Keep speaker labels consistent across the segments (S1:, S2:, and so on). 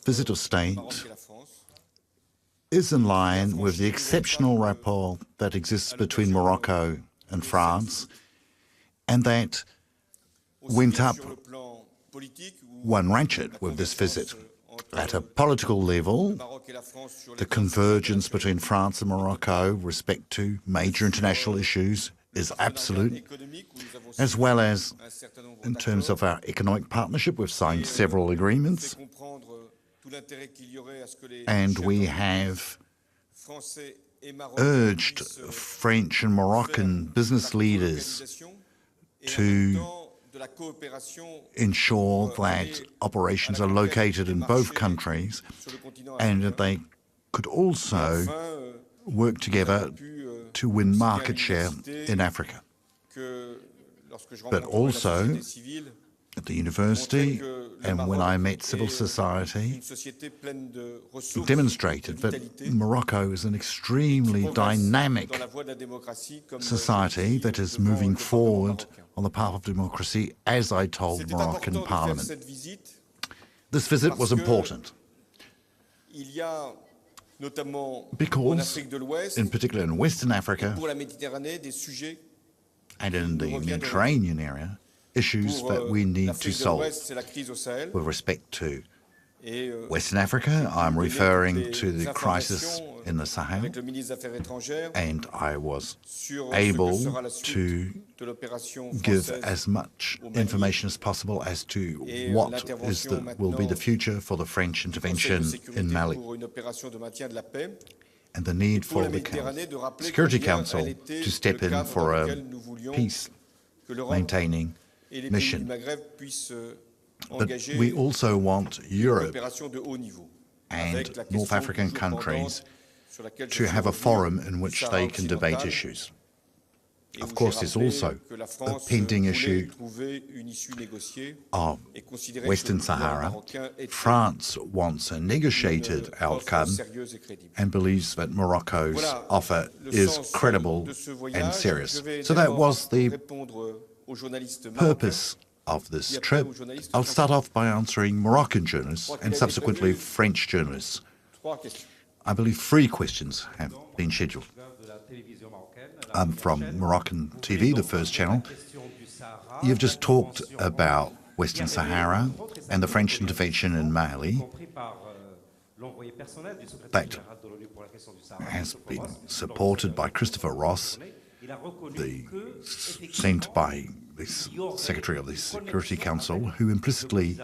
S1: visit of state is in line with the exceptional rapport that exists between Morocco and France, and that went up one ratchet with this visit. At a political level, the convergence between France and Morocco with respect to major international issues is absolute, as well as in terms of our economic partnership. We've signed several agreements, and we have urged French and Moroccan business leaders to ensure that operations are located in both countries and that they could also work together to win market share in Africa. But also, at the university and when I met civil society, demonstrated that Morocco is an extremely dynamic society that is moving forward on the path of democracy, as I told the Moroccan Parliament. This visit was important because, in particular in Western Africa and in the Mediterranean area, issues that we need to solve. With respect to Western Africa, I'm referring to the crisis in the Sahel, and I was able to give as much information as possible as to what will be the future for the French intervention in Mali, and the need for the Security Council to step in for a peace-maintaining mission. But we also want Europe and North African countries to have a forum in which they can debate issues. Of course, there's also the pending issue of Western Sahara. France wants a negotiated outcome and believes that Morocco's offer is credible and serious. So that was the purpose of this trip. I'll start off by answering Moroccan journalists and subsequently French journalists. I believe 3 questions have been scheduled. From Moroccan TV, the first channel. You've just talked about Western Sahara and the French intervention in Mali that has been supported by Christopher Ross, sent by the Secretary of the Security Council, who implicitly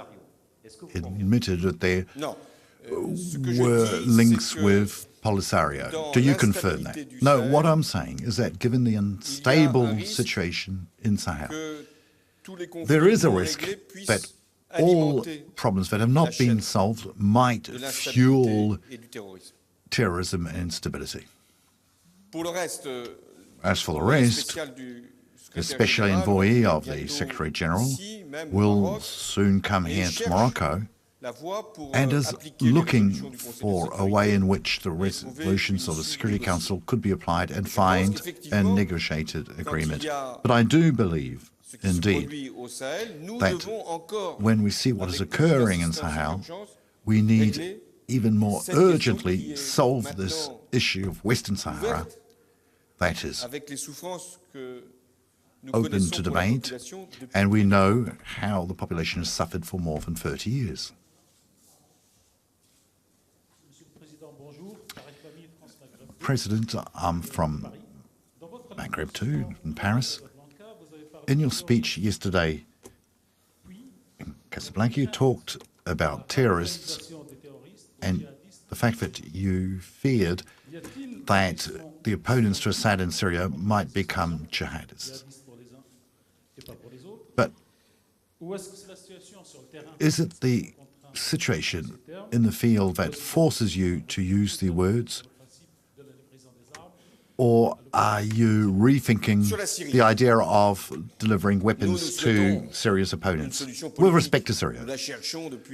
S1: admitted that there were links with Polisario. Do you confirm that? No, what I'm saying is that given the unstable situation in Sahel, there is a risk that all problems that have not been solved might fuel terrorism and instability. As for the rest, the special envoy of the Secretary General will soon come here to Morocco and is looking for a way in which the resolutions of the Security Council could be applied and find a negotiated agreement. But I do believe, indeed, that when we see what is occurring in Sahel, we need even more urgently solve this issue of Western Sahara that is open to debate, and we know how the population has suffered for more than 30 years. President, I'm from Maghreb too, in Paris. In your speech yesterday in Casablanca, you talked about terrorists and the fact that you feared that the opponents to Assad in Syria might become jihadists. But is it the situation in the field that forces you to use the words, or are you rethinking the idea of delivering weapons to Syria's opponents? With respect to Syria,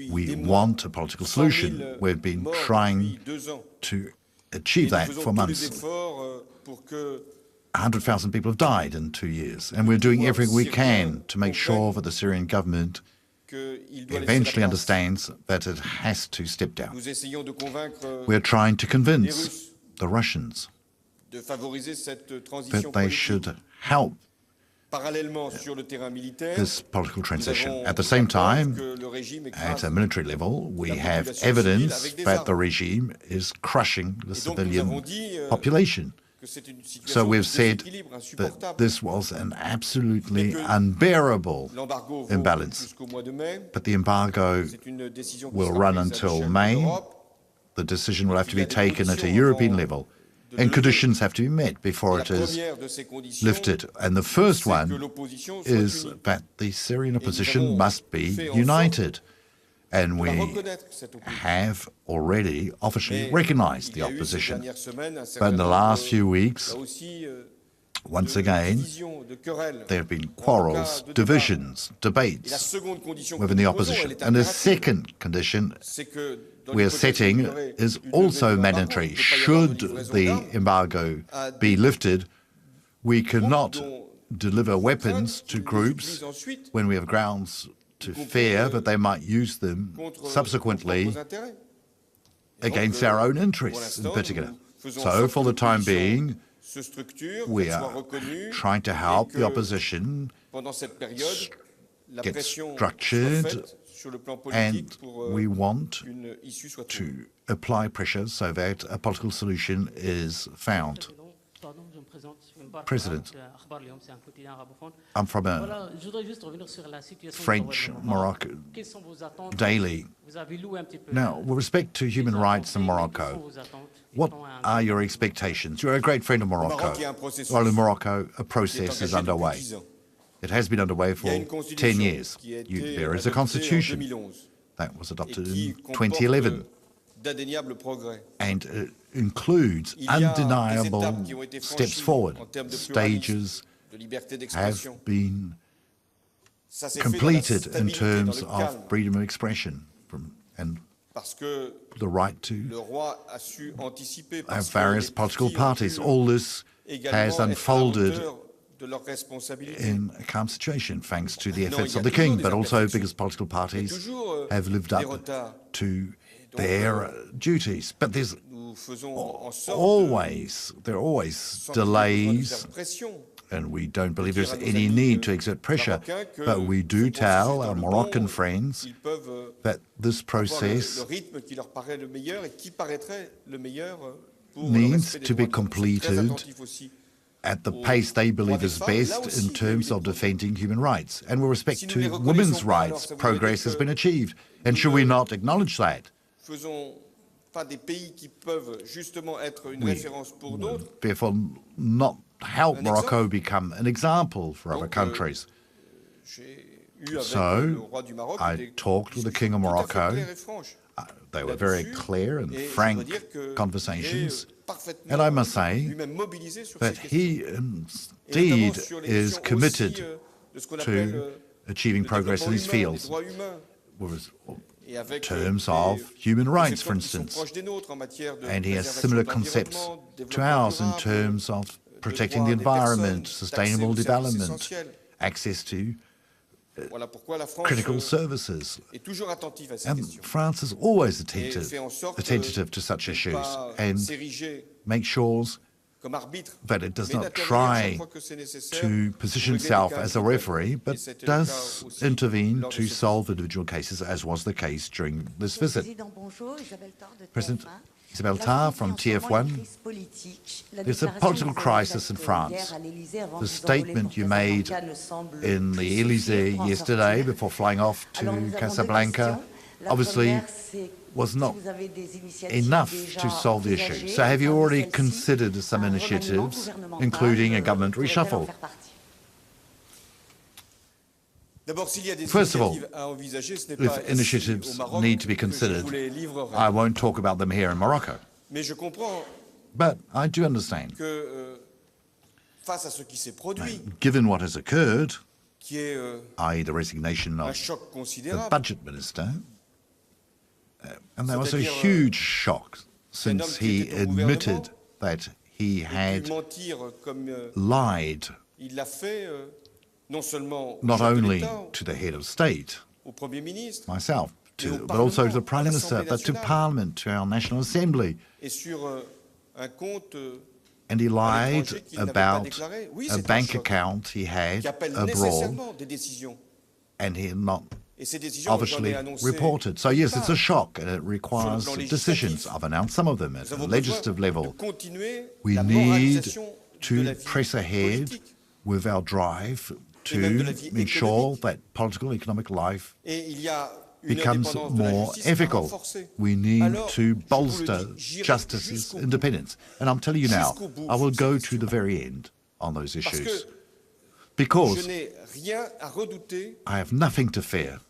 S1: we want a political solution. We've been trying to achieve that for months. 100,000 people have died in 2 years, and we're doing everything we can to make sure that the Syrian government eventually understands that it has to step down. We're trying to convince the Russians that they should help this political transition. At the same time, at a military level, we have evidence that the regime is crushing the civilian population. So we've said that this was an absolutely unbearable imbalance. But the embargo will run until May. The decision will have to be taken at a European level, and conditions have to be met before it is lifted. And the first one is that the Syrian opposition must be united. And we have already officially recognized the opposition. But in the last few weeks, once again, there have been quarrels, divisions, debates within the opposition. And the second condition we are setting is also mandatory. Should the embargo be lifted, we cannot deliver weapons to groups when we have grounds to fear that they might use them subsequently against our own interests in particular. So for the time being, we are trying to help the opposition get structured, and we want to apply pressure so that a political solution is found. President, I'm from a French Morocco daily. Now, with respect to human rights in Morocco, what are your expectations? You're a great friend of Morocco. Well, in Morocco, a process is underway. It has been underway for 10 years. There is a constitution that was adopted in 2011. And it includes undeniable steps forward. Stages have been completed in terms of freedom of expression and the right to have various political parties. All this has unfolded in a calm situation, thanks to the efforts of the king, but also because political parties have lived up to their duties. But there are always delays, and we don't believe there's any need to exert pressure. But we do tell our Moroccan friends that this process needs to be completed at the pace they believe is best in terms of defending human rights. And with respect to women's rights, progress has been achieved. And should we not acknowledge that? Therefore, not help Morocco become an example for other countries. So, I talked with the King of Morocco. They were very clear and frank conversations. And I must say that he indeed is committed to achieving progress in these fields, in terms of human rights, for instance. And he has similar concepts to ours in terms of protecting the environment, sustainable development, access to critical services. And France is always attentive to such issues and makes sure that it does not try to position itself as a referee, but does intervene to solve individual cases, as was the case during this visit. President Isabelle Tarr from TF1. There's a political crisis in France. The statement you made in the Élysée yesterday before flying off to Casablanca obviously was not enough to solve the issue. So have you already considered some initiatives, including a government reshuffle? First of all, if initiatives need to be considered, I won't talk about them here in Morocco. But I do understand, given what has occurred, i.e. the resignation of the budget minister, and that was a huge shock, since he admitted that he had lied not only to the head of state, myself, but also to the Prime Minister, but to Parliament, to our National Assembly. And he lied about a bank account he had abroad, and he had not obviously reported. So yes, it's a shock, and it requires decisions. I've announced some of them at the legislative level. We need to press ahead with our drive to ensure that political economic life becomes more ethical. We need to bolster justice's independence. And I'm telling you now, I will go to the very end on those issues, because I have nothing to fear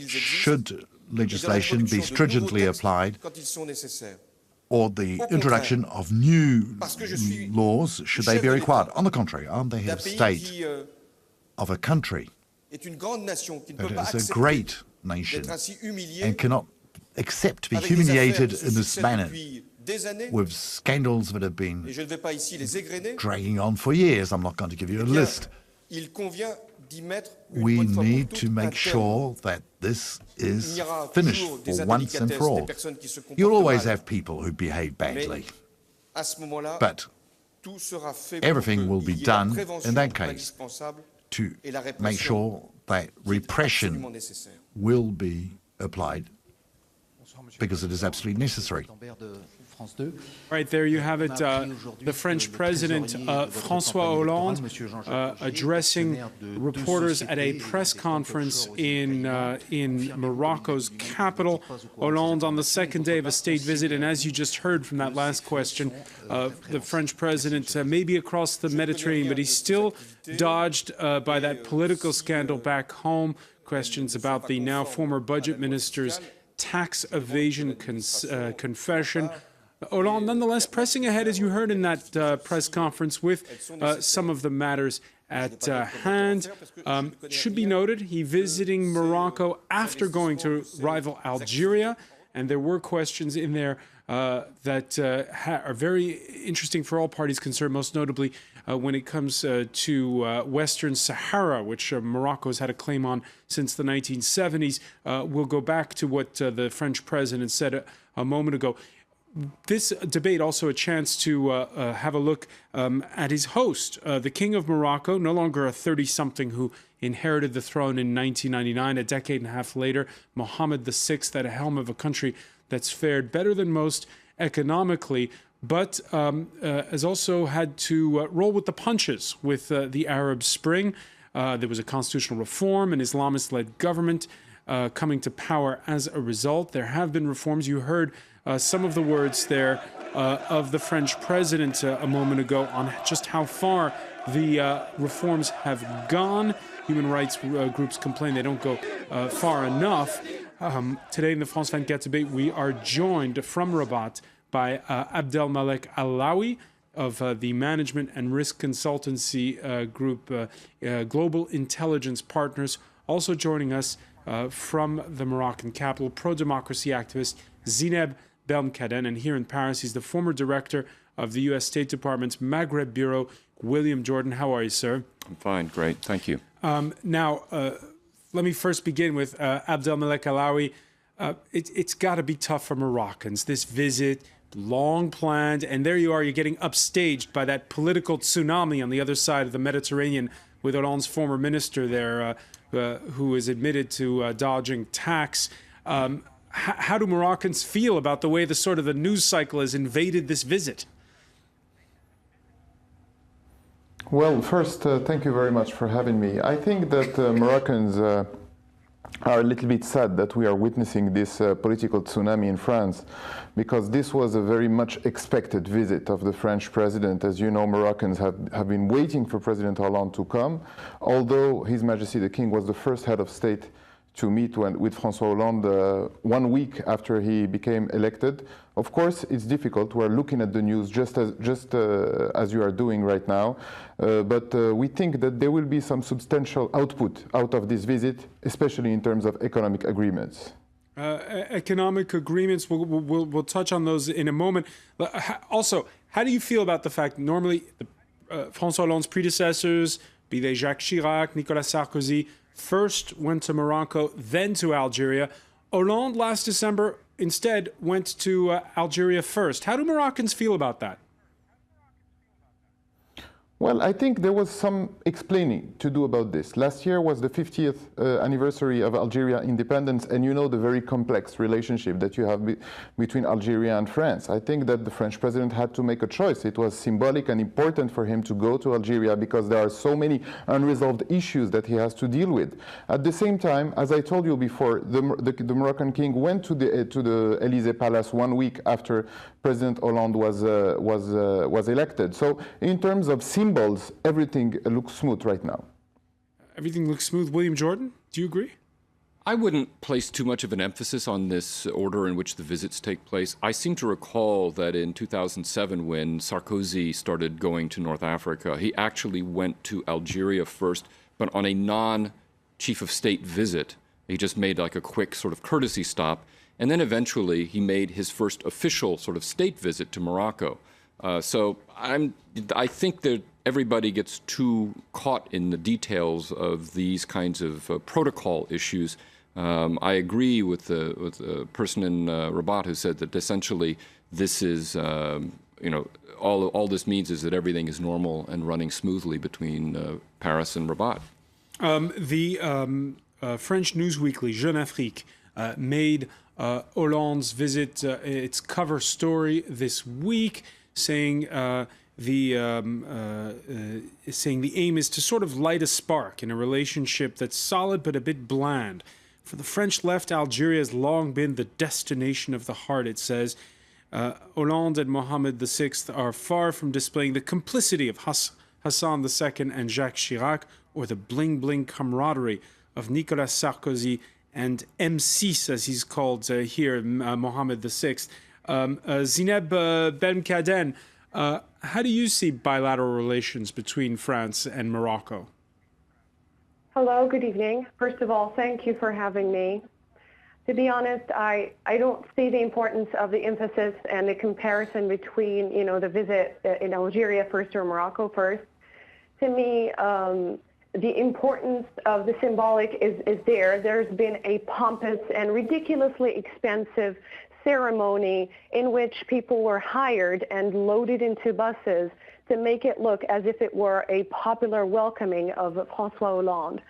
S1: should legislation be stringently applied, or the introduction of new laws, should they be required. On the contrary, I'm the head of state of a country that is a great nation and cannot accept to be humiliated in this manner with scandals that have been dragging on for years. I'm not going to give you a list. We need to make sure that this is finished for once and for all. You'll always have people who behave badly, but everything will be done in that case to make sure that repression will be applied, because it is absolutely necessary.
S2: Right, there you have it, the French President, François Hollande, addressing reporters at a press conference in Morocco's capital. Hollande on the second day of a state visit, and as you just heard from that last question, the French President may be across the Mediterranean, but he's still dodged by that political scandal back home. Questions about the now former budget minister's tax evasion confession. Hollande, nonetheless, pressing ahead, as you heard in that press conference, with some of the matters at hand. Should be noted, he visiting Morocco after going to rival Algeria, and there were questions in there that are very interesting for all parties concerned, most notably when it comes to Western Sahara, which Morocco has had a claim on since the 1970s. We'll go back to what the French president said a moment ago. This debate also a chance to have a look at his host, the King of Morocco, no longer a 30-something who inherited the throne in 1999, a decade and a half later, Mohammed VI at the helm of a country that's fared better than most economically, but has also had to roll with the punches with the Arab Spring. There was a constitutional reform, an Islamist-led government coming to power as a result. There have been reforms. You heard some of the words there of the French president a moment ago on just how far the reforms have gone. Human rights groups complain they don't go far enough. Today in the France 24 debate, we are joined from Rabat by Abdelmalek Alaoui of the management and risk consultancy group Global Intelligence Partners. Also joining us from the Moroccan capital, pro-democracy activist Zineb Belmkaden, and here in Paris, he's the former director of the U.S. State Department's Maghreb Bureau, William Jordan. How are you, sir?
S3: I'm fine, great, thank you.
S2: Now, let me first begin with Abdelmalek Alaoui. It's got to be tough for Moroccans, this visit, long planned, and there you are, you're getting upstaged by that political tsunami on the other side of the Mediterranean with Hollande's former minister there, who is admitted to dodging tax. How do Moroccans feel about the way the news cycle has invaded this visit?
S4: Well, first, thank you very much for having me. I think that Moroccans are a little bit sad that we are witnessing this political tsunami in France, because this was a very much expected visit of the French president. As you know, Moroccans have been waiting for President Hollande to come, although His Majesty the King was the first head of state to meet with François Hollande 1 week after he became elected. Of course, it's difficult. We're looking at the news just as you are doing right now. But we think that there will be some substantial output out of this visit, especially in terms of economic agreements.
S2: Economic agreements, we'll touch on those in a moment. Also, how do you feel about the fact normally François Hollande's predecessors, be they Jacques Chirac, Nicolas Sarkozy, first went to Morocco, then to Algeria. Hollande last December instead went to Algeria first. How do Moroccans feel about that?
S4: Well, I think there was some explaining to do about this. Last year was the 50th anniversary of Algeria independence, and you know the very complex relationship that you have between Algeria and France. I think that the French president had to make a choice. It was symbolic and important for him to go to Algeria because there are so many unresolved issues that he has to deal with. At the same time, as I told you before, the Moroccan king went to the Elysee Palace 1 week after President Hollande was elected. So in terms of symbols, everything looks smooth right now.
S2: Everything looks smooth. William Jordan, do you agree?
S3: I wouldn't place too much of an emphasis on this order in which the visits take place. I seem to recall that in 2007, when Sarkozy started going to North Africa, he actually went to Algeria first, but on a non-chief of state visit. He just made like a quick sort of courtesy stop. And then eventually he made his first official sort of state visit to Morocco. So I think that everybody gets too caught in the details of these kinds of protocol issues. I agree with the person in Rabat who said that essentially this is, all this means is that everything is normal and running smoothly between Paris and Rabat.
S2: The French news weekly Jeune Afrique made Hollande's visit its cover story this week, saying the aim is to sort of light a spark in a relationship that's solid but a bit bland. For the French left, Algeria has long been the destination of the heart, it says. Hollande and Mohammed VI are far from displaying the complicity of Hassan II and Jacques Chirac, or the bling-bling camaraderie of Nicolas Sarkozy and M6, as he's called here, Mohammed VI. Zineb Benkaden, how do you see bilateral relations between France and Morocco?
S5: Hello, good evening. First of all, thank you for having me. To be honest, I don't see the importance of the emphasis and the comparison between, the visit in Algeria first or Morocco first. To me, the importance of the symbolic is there. There's been a pompous and ridiculously expensive ceremony in which people were hired and loaded into buses to make it look as if it were a popular welcoming of François Hollande.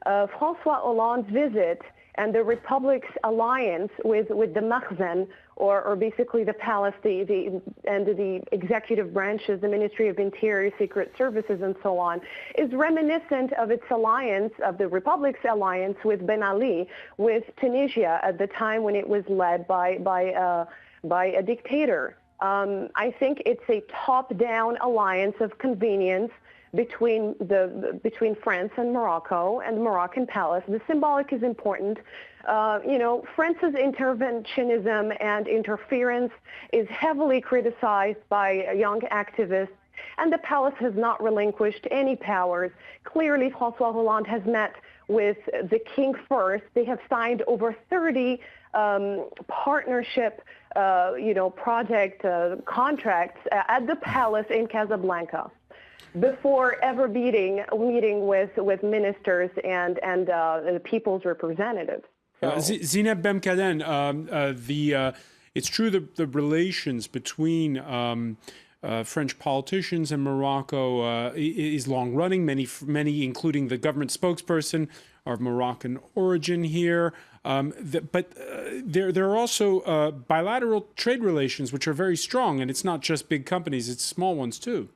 S5: François Hollande's visit and the Republic's alliance with the Makhzen, or basically the palace, and the executive branches, the Ministry of Interior, Secret Services, and so on, is reminiscent of its alliance, of the Republic's alliance with Ben Ali, with Tunisia at the time when it was led by a dictator. I think it's a top-down alliance of convenience between France and Morocco and the Moroccan palace. The symbolic is important. France's interventionism and interference is heavily criticized by young activists, and the palace has not relinquished any powers. Clearly, François Hollande has met with the king first. They have signed over 30 partnership project contracts at the palace in Casablanca before ever meeting with ministers and the people's representatives. So.
S2: Zineb Benkaden, it's true that the relations between French politicians and Morocco is long running. Many, including the government spokesperson, are of Moroccan origin here. But there are also bilateral trade relations which are very strong, and it's not just big companies; it's small ones too.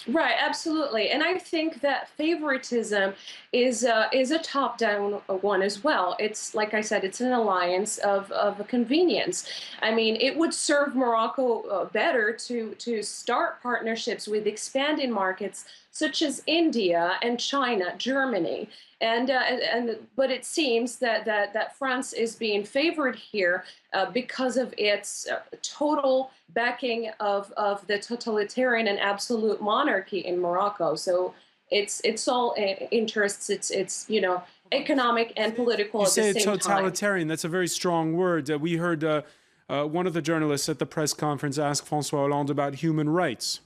S6: Right, absolutely. And I think that favoritism is a top-down one as well. It's, like I said, it's an alliance of convenience. I mean, it would serve Morocco better to start partnerships with expanding markets such as India and China, Germany. But it seems that France is being favored here because of its total backing of the totalitarian and absolute monarchy in Morocco. So it's all interests. It's economic and political at the same time.
S2: You say totalitarian. That's a very strong word. We heard one of the journalists at the press conference ask François Hollande about human rights.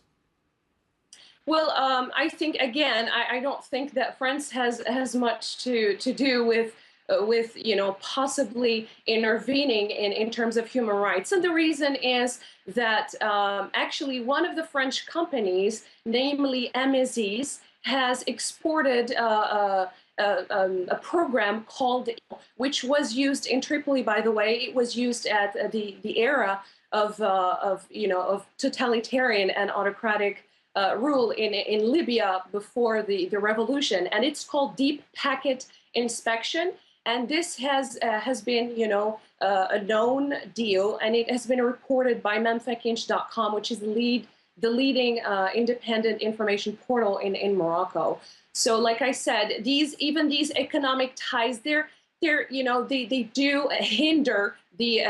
S6: Well, I think again, I don't think that France has much to do with possibly intervening in terms of human rights, and the reason is that actually one of the French companies, namely Amesis, has exported a program called, which was used in Tripoli, by the way. It was used at the era of totalitarian and autocratic rule in Libya before the revolution, and it's called deep packet inspection. And this has been, a known deal, and it has been reported by memfakinch.com, which is the leading independent information portal in Morocco. So, like I said, these economic ties, they do hinder the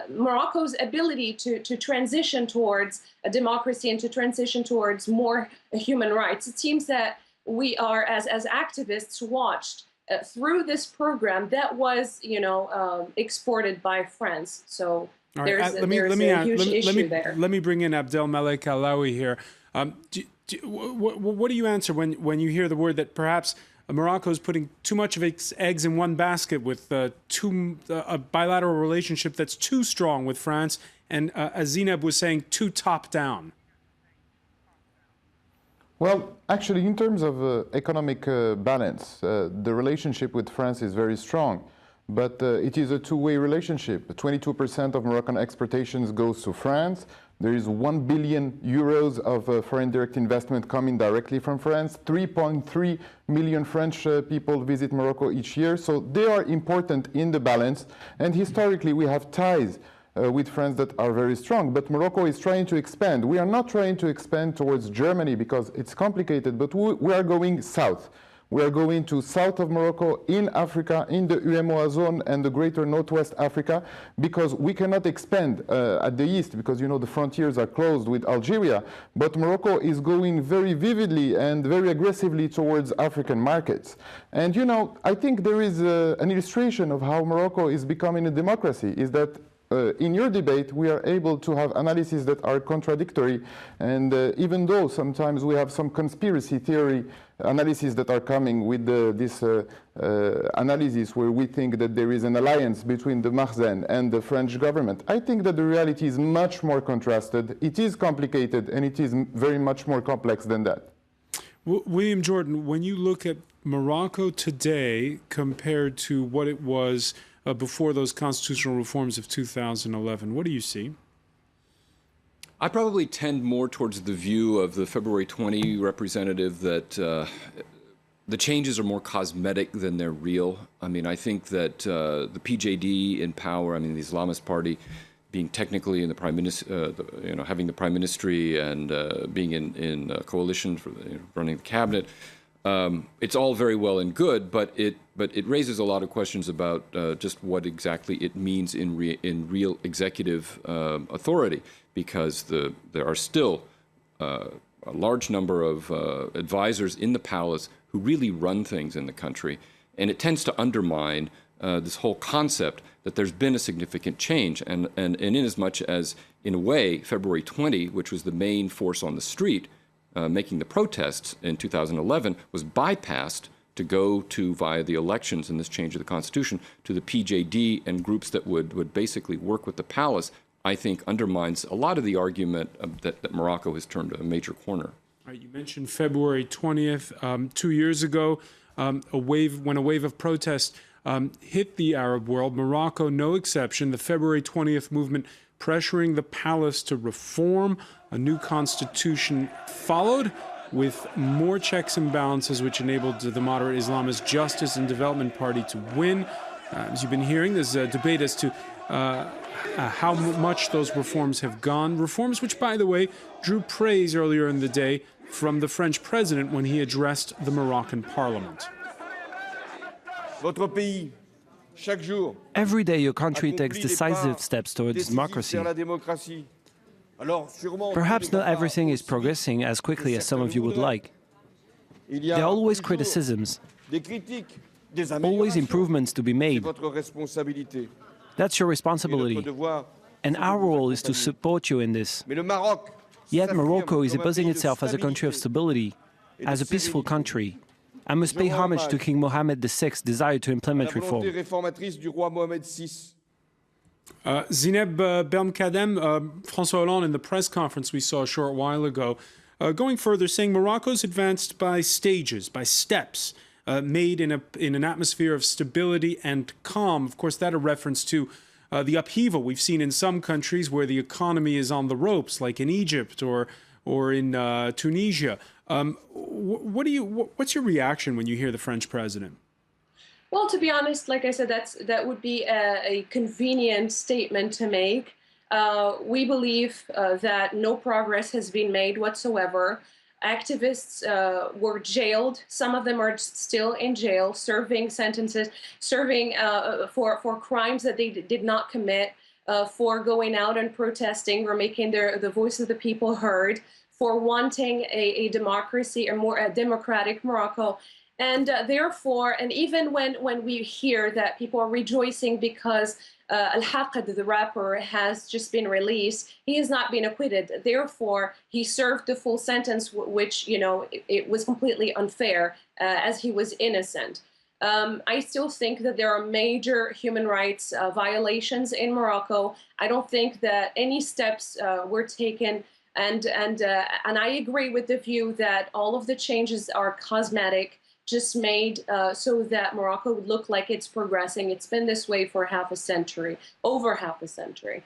S6: Morocco's ability to transition towards a democracy and to transition towards more human rights. It seems that we are, as activists, watched through this program that was, exported by France. So there's a huge issue there.
S2: Let me bring in Abdelmalek Alaoui here. What do you answer when you hear the word that perhaps Morocco is putting too much of its eggs in one basket with a bilateral relationship that's too strong with France, and as Zineb was saying, too top-down?
S4: Well, actually, in terms of economic balance, the relationship with France is very strong, but it is a two-way relationship. 22% of Moroccan exportations goes to France. There is 1 billion euros of foreign direct investment coming directly from France. 3.3 million French people visit Morocco each year, so they are important in the balance. And historically, we have ties with France that are very strong, but Morocco is trying to expand. We are not trying to expand towards Germany because it's complicated, but we are going south. We are going to south of Morocco, in Africa, in the UEMOA zone and the greater Northwest Africa, because we cannot expand at the east, because the frontiers are closed with Algeria. But Morocco is going very vividly and very aggressively towards African markets. And I think there is an illustration of how Morocco is becoming a democracy, is that in your debate, we are able to have analyses that are contradictory, and even though sometimes we have some conspiracy theory analyses that are coming with this analysis where we think that there is an alliance between the Makhzen and the French government, I think that the reality is much more contrasted. It is complicated, and it is very much more complex than that.
S2: William Jordan, when you look at Morocco today compared to what it was before those constitutional reforms of 2011, what do you see?
S3: I probably tend more towards the view of the February 20 representative that the changes are more cosmetic than they're real. I mean, I think that the PJD in power, the Islamist party, being technically in the prime minister, having the prime ministry and being in a coalition for running the cabinet. It's all very well and good, but it raises a lot of questions about just what exactly it means in real executive authority, because there are still a large number of advisors in the palace who really run things in the country, and it tends to undermine this whole concept that there's been a significant change, and in as much as, in a way, February 20, which was the main force on the street, making the protests in 2011, was bypassed to go to, via the elections and this change of the Constitution, to the PJD and groups that would basically work with the palace, I think undermines a lot of the argument that Morocco has turned a major corner.
S2: All right, you mentioned February 20th. 2 years ago, when a wave of protest hit the Arab world, Morocco no exception, the February 20th movement pressuring the palace to reform. A new constitution followed with more checks and balances, which enabled the moderate Islamist Justice and Development Party to win. As you've been hearing, there's a debate as to how much those reforms have gone. Reforms which, by the way, drew praise earlier in the day from the French president when he addressed the Moroccan parliament.
S7: Every day your country takes decisive steps towards democracy. Perhaps not everything is progressing as quickly as some of you would like. There are always criticisms, always improvements to be made. That's your responsibility. And our role is to support you in this. Yet Morocco is buzzing itself as a country of stability, as a peaceful country, and must pay homage to King Mohammed VI's desire to implement reform.
S2: Zineb Belmkadem, François Hollande in the press conference we saw a short while ago, going further, saying Morocco's advanced by stages, by steps, made in an atmosphere of stability and calm. Of course, that a reference to the upheaval we've seen in some countries where the economy is on the ropes, like in Egypt or in Tunisia. What's your reaction when you hear the French president?
S6: Well, to be honest, like I said, that would be a convenient statement to make. We believe that no progress has been made whatsoever. Activists were jailed. Some of them are still in jail, serving sentences, serving for crimes that they did not commit, for going out and protesting or making the voice of the people heard, for wanting a democracy or more a democratic Morocco. And therefore, and even when we hear that people are rejoicing because Al-Haqad, the rapper, has just been released, he has not been acquitted. Therefore, he served the full sentence, which, it was completely unfair, as he was innocent. I still think that there are major human rights violations in Morocco. I don't think that any steps were taken. And I agree with the view that all of the changes are cosmetic, just made so that Morocco would look like it's progressing. It's been this way for over half a century.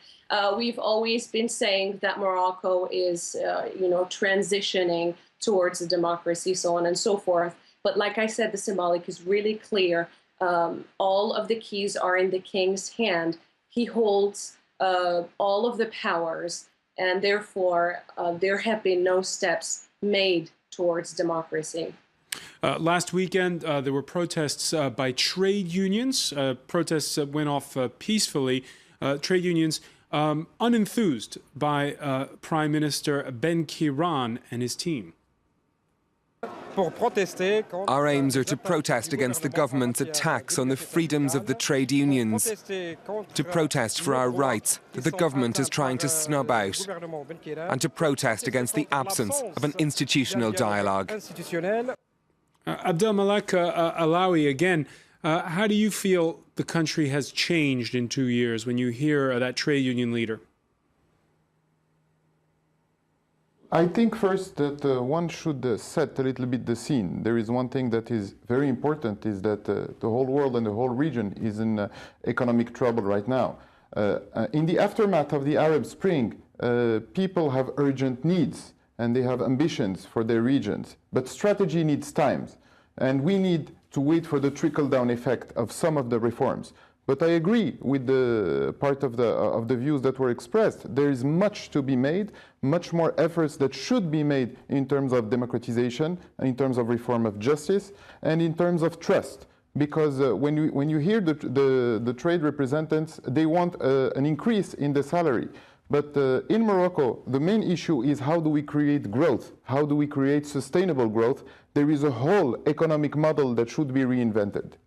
S6: We've always been saying that Morocco is, transitioning towards a democracy, so on and so forth. But like I said, the symbolic is really clear. All of the keys are in the king's hand. He holds all of the powers, and therefore there have been no steps made towards democracy.
S2: Last weekend, there were protests by trade unions, protests that went off peacefully, trade unions unenthused by Prime Minister Ben Kiran and his team.
S8: Our aims are to protest against the government's attacks on the freedoms of the trade unions, to protest for our rights that the government is trying to snub out, and to protest against the absence of an institutional dialogue.
S2: Abdelmalek Alaoui, again, how do you feel the country has changed in 2 years when you hear that trade union leader?
S4: I think first that one should set a little bit the scene. There is one thing that is very important, is that the whole world and the whole region is in economic trouble right now. In the aftermath of the Arab Spring, people have urgent needs and they have ambitions for their regions. But strategy needs time, and we need to wait for the trickle-down effect of some of the reforms. But I agree with the part of the views that were expressed. There is much to be made, much more efforts that should be made in terms of democratization, in terms of reform of justice, and in terms of trust. Because when you hear the trade representatives, they want an increase in the salary. But in Morocco, the main issue is how do we create growth? How do we create sustainable growth? There is a whole economic model that should be reinvented.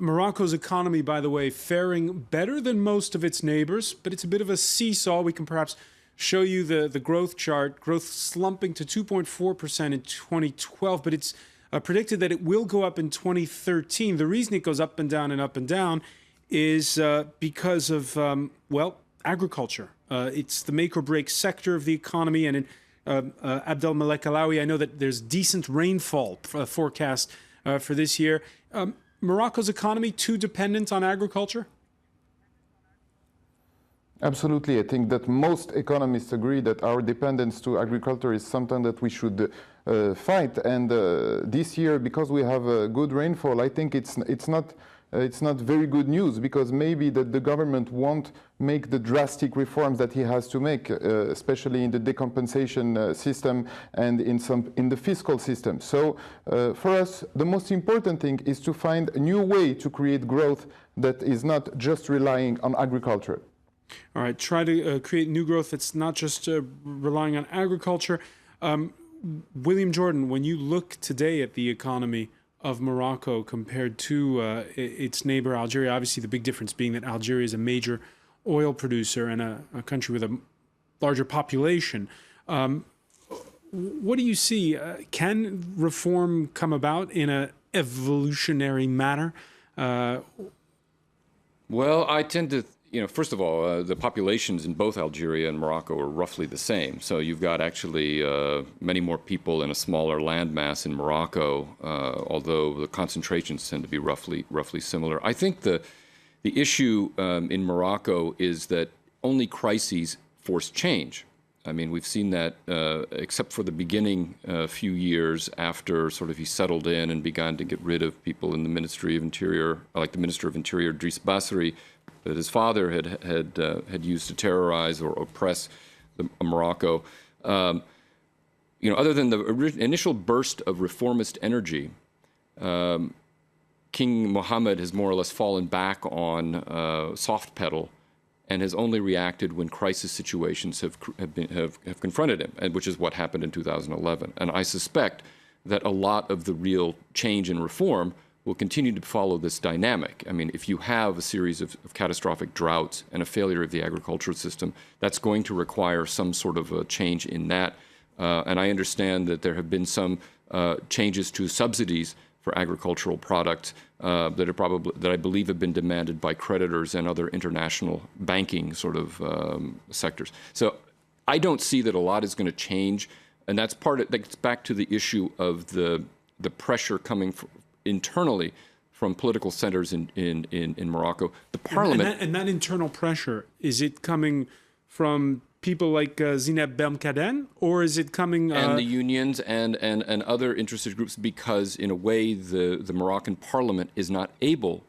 S2: Morocco's economy, by the way, faring better than most of its neighbors, but it's a bit of a seesaw. We can perhaps show you the growth chart, growth slumping to 2.4% in 2012, but it's predicted that it will go up in 2013. The reason it goes up and down is because of, agriculture. It's the make or break sector of the economy. And in Abdelmalek Alaoui, I know that there's decent rainfall forecast for this year. Morocco's economy too dependent on agriculture?
S4: Absolutely. I think that most economists agree that our dependence to agriculture is something that we should fight. And this year, because we have good rainfall, I think it's not very good news, because maybe that the government won't make the drastic reforms that he has to make, especially in the decompensation system and in the fiscal system. So for us, the most important thing is to find a new way to create growth that is not just relying on agriculture.
S2: All right, try to create new growth that's not just relying on agriculture. William Jordan, when you look today at the economy of Morocco compared to its neighbor Algeria, obviously the big difference being that Algeria is a major oil producer and a country with a larger population. What do you see? Can reform come about in an evolutionary manner?
S3: Well, I tend to, first of all, the populations in both Algeria and Morocco are roughly the same. So you've got actually many more people in a smaller landmass in Morocco, although the concentrations tend to be roughly similar. I think the issue in Morocco is that only crises force change. I mean, we've seen that, except for the beginning few years after sort of he settled in and began to get rid of people in the Ministry of Interior, like the Minister of Interior, Driss Basri, that his father had used to terrorize or oppress Morocco. Other than the initial burst of reformist energy, King Mohammed has more or less fallen back on soft pedal and has only reacted when crisis situations have confronted him, and which is what happened in 2011. And I suspect that a lot of the real change and reform will continue to follow this dynamic. I mean, if you have a series of catastrophic droughts and a failure of the agricultural system, that's going to require some sort of a change in that. And I understand that there have been some changes to subsidies for agricultural products that I believe have been demanded by creditors and other international banking sort of sectors. So I don't see that a lot is going to change, and that gets back to the issue of the pressure coming internally from political centers in Morocco. The parliament
S2: and that internal pressure, is it coming from people like Zineb Belmkaden, or is it coming...
S3: And the unions and other interested groups, because in a way the Moroccan parliament is not able,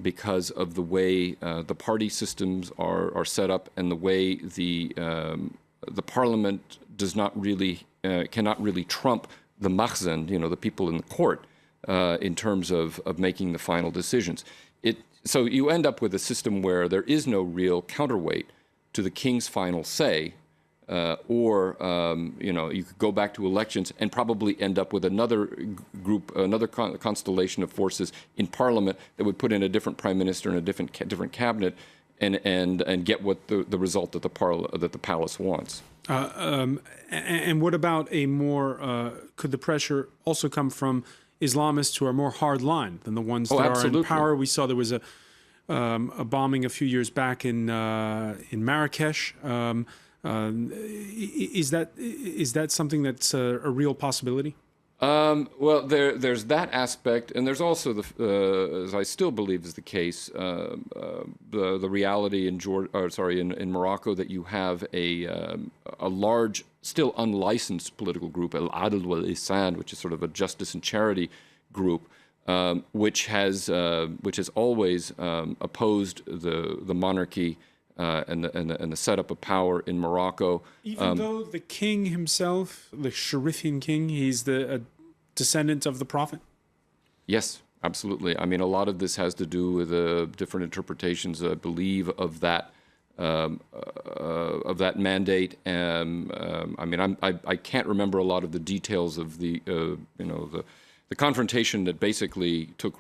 S3: because of the way the party systems are set up and the way the parliament does not really, cannot really trump the makhzen, the people in the court, in terms of making the final decisions. So you end up with a system where there is no real counterweight to the king's final say, or you could go back to elections and probably end up with another group, another constellation of forces in parliament that would put in a different prime minister and a different cabinet, and get what the result that the palace wants.
S2: And what about a more? Could the pressure also come from Islamists who are more hardline than the ones that are in power? We saw there was a bombing a few years back in Marrakesh. Is that something that's a real possibility?
S3: Well, there's that aspect, and there's also as I still believe is the case, the reality in Morocco that you have a large, still unlicensed political group, Al Adl wal Ihsan, which is sort of a justice and charity group, which has always opposed the monarchy and the setup of power in Morocco.
S2: Even though the king himself, the Sharifian king, he's a descendant of the prophet?
S3: Yes, absolutely. I mean, a lot of this has to do with different interpretations, I believe, of that mandate. I mean, I can't remember a lot of the details of the confrontation that basically took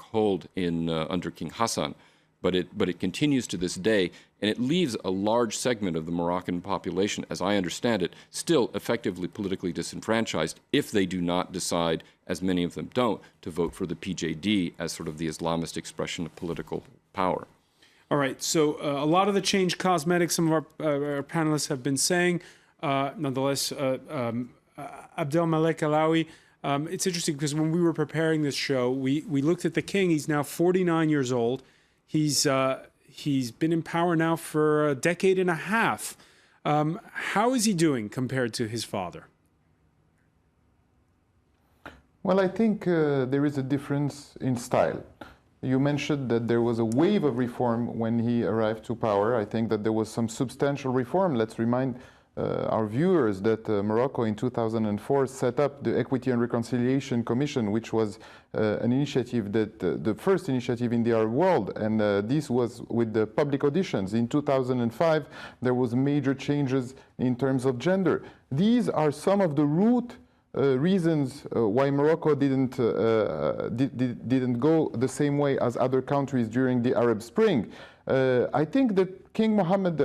S3: hold in under King Hassan, but it continues to this day, and it leaves a large segment of the Moroccan population, as I understand it, still effectively politically disenfranchised if they do not decide, as many of them don't, to vote for the PJD as sort of the Islamist expression of political power.
S2: All right, so a lot of the change cosmetic, some of our panelists have been saying. Nonetheless, Abdelmalek Alaoui, it's interesting because when we were preparing this show, we looked at the king. He's now 49 years old. He's been in power now for a decade and a half. How is he doing compared to his father?
S4: Well, I think there is a difference in style. You mentioned that there was a wave of reform when he arrived to power. I think that there was some substantial reform. Let's remind our viewers that Morocco in 2004 set up the Equity and Reconciliation Commission, which was an initiative that the first initiative in the Arab world, and this was with the public auditions. In 2005, there was major changes in terms of gender. These are some of the root reasons why Morocco didn't go the same way as other countries during the Arab Spring. I think that King Mohammed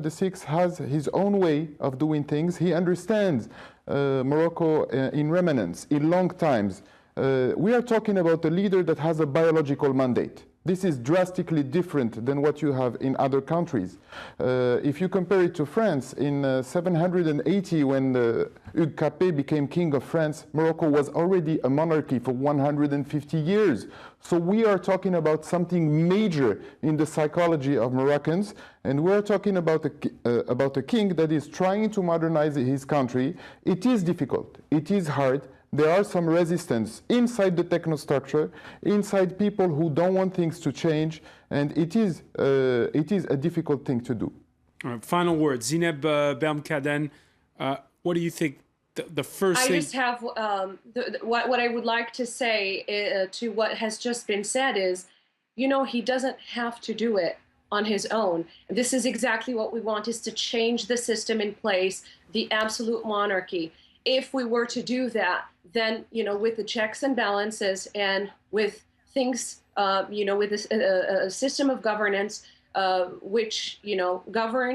S4: VI has his own way of doing things. He understands Morocco in remnants, in long times. We are talking about a leader that has a biological mandate. This is drastically different than what you have in other countries. If you compare it to France, in 780, when Hugues Capet became king of France, Morocco was already a monarchy for 150 years. So we are talking about something major in the psychology of Moroccans, and we're talking about a king that is trying to modernize his country. It is difficult, it is hard. There are some resistance inside the technostructure, inside people who don't want things to change, and it is a difficult thing to do.
S2: All right, final word, Zineb Belmkaden, what do you think the first thing?
S6: I just have, what I would like to say to what has just been said is, you know, he doesn't have to do it on his own. This is exactly what we want, is to change the system in place, the absolute monarchy. If we were to do that, then, you know, with the checks and balances and with things, you know, with a system of governance, which, you know,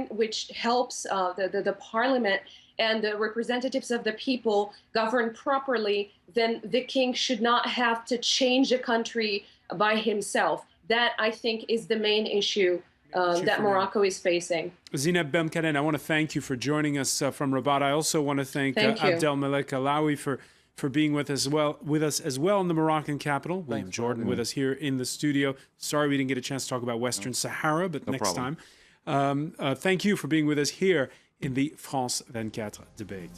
S6: which helps the parliament and the representatives of the people govern properly, then the king should not have to change the country by himself. That, I think, is the main issue that Morocco is facing.
S2: Zineb Belmkaden, I want to thank you for joining us from Rabat. I also want to thank Abdelmalek Alaoui for being with us as well in the Moroccan capital. William Jordan with us here in the studio. Sorry we didn't get a chance to talk about Western Sahara, but next time. Thank you for being with us here in the France 24 debate.